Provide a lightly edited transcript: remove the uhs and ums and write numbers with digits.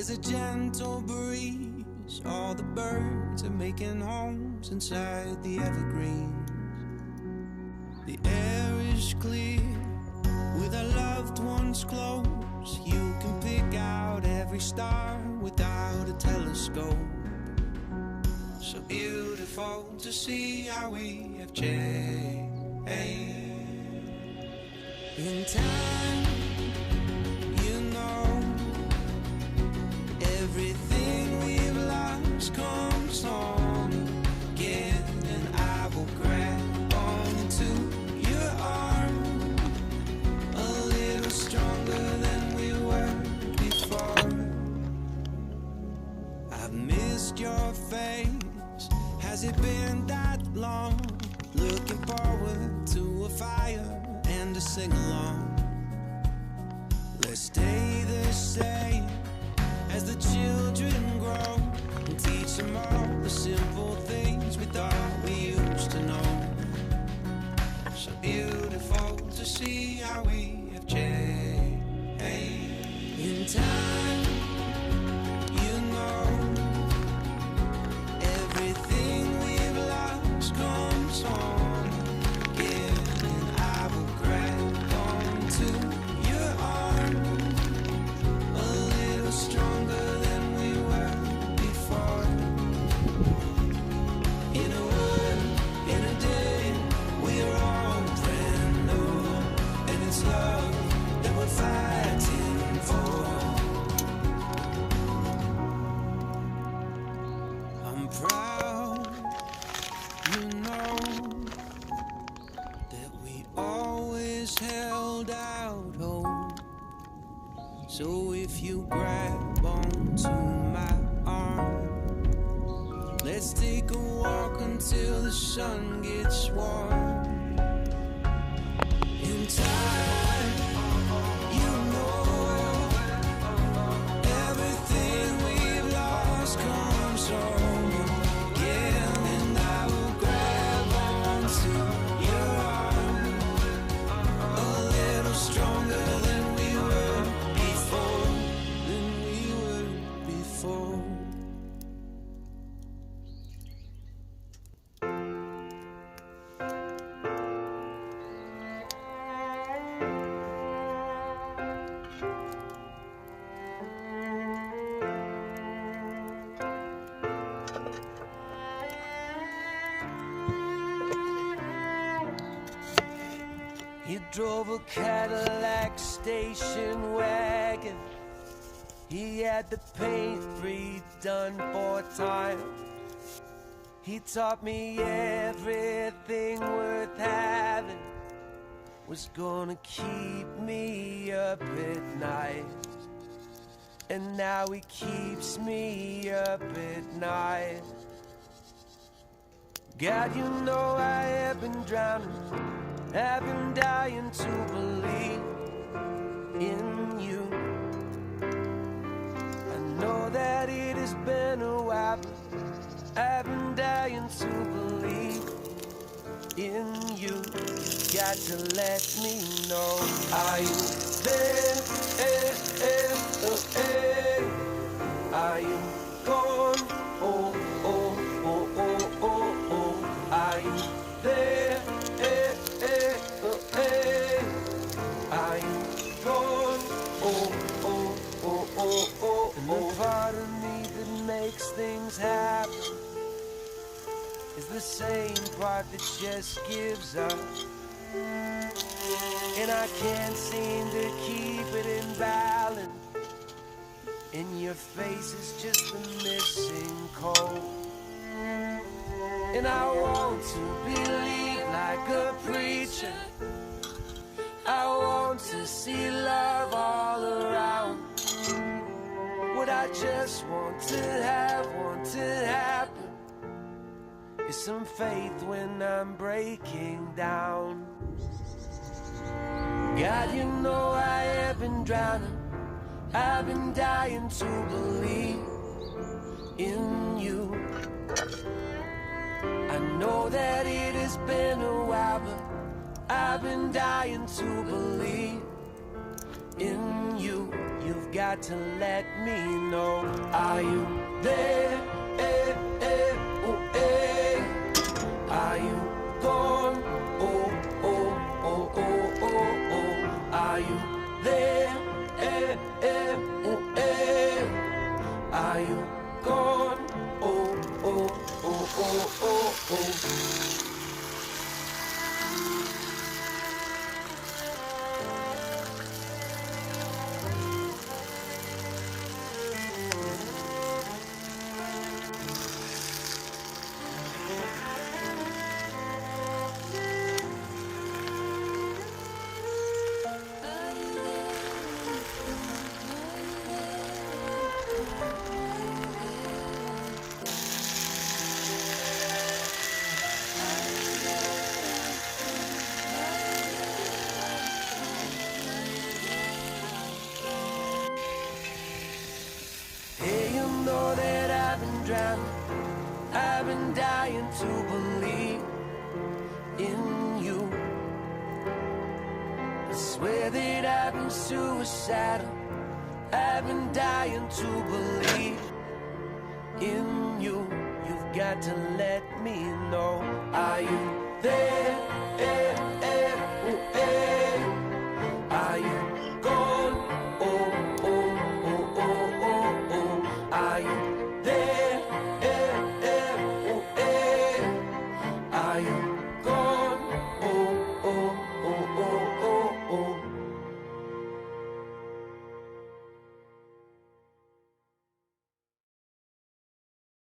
There's a gentle breeze, all the birds are making homes inside the evergreens. The air is clear, with our loved ones close. You can pick out every star without a telescope. So beautiful to see how we have changed. In time, you know, everything we've lost comes home again, and I will grab onto your arm a little stronger than we were before. I've missed your face, has it been that long? Looking forward to a fire and a sing-along. Let's stay the same as the children grow, and teach them all the simple things we thought we used to know. So beautiful to see how we have changed. In time, you know, everything we've lost comes home again, and I will grab onto your arm a little stronger than we were before. In a word, in a day, we're all brand new, and it's love that we're fighting for. I'm proud, you know, that we always held out hope. So if you grab onto my arm, let's take a walk until the sun gets warm. In time, you know, everything we've lost comes home again, and I will grab onto your arm a little stronger than we were before, He drove a Cadillac station wagon. He had the paint redone 4 times. He taught me everything worth having was gonna keep me up at night. And now he keeps me up at night. God, you know I have been drowning, I've been dying to believe in you. I know that it has been a while, but I've been dying to believe in you. You got to let me know. Are you there? Are you gone? Oh, oh, oh, oh, oh, oh. Are you there? Are you gone? Oh, oh, oh, oh, oh. And the part of me that makes things happen is the same part that just gives up. And I can't seem to keep it in balance. And your face is just the missing cold. And I want to believe like a preacher. I want to see love all around. What I just want to happen is some faith when I'm breaking down. God, you know I have been drowning, I've been dying to believe in you. I know that it has been a while, but I've been dying to believe in you. You've got got to let me know. Are you there? Are you gone? Oh, oh, oh, oh, oh, oh. Are you there? Are you gone? Oh, oh, oh, oh, oh, oh. I've been dying to believe in you. I swear that I've been suicidal. I've been dying to believe in you. You've got to let me know. Are you there?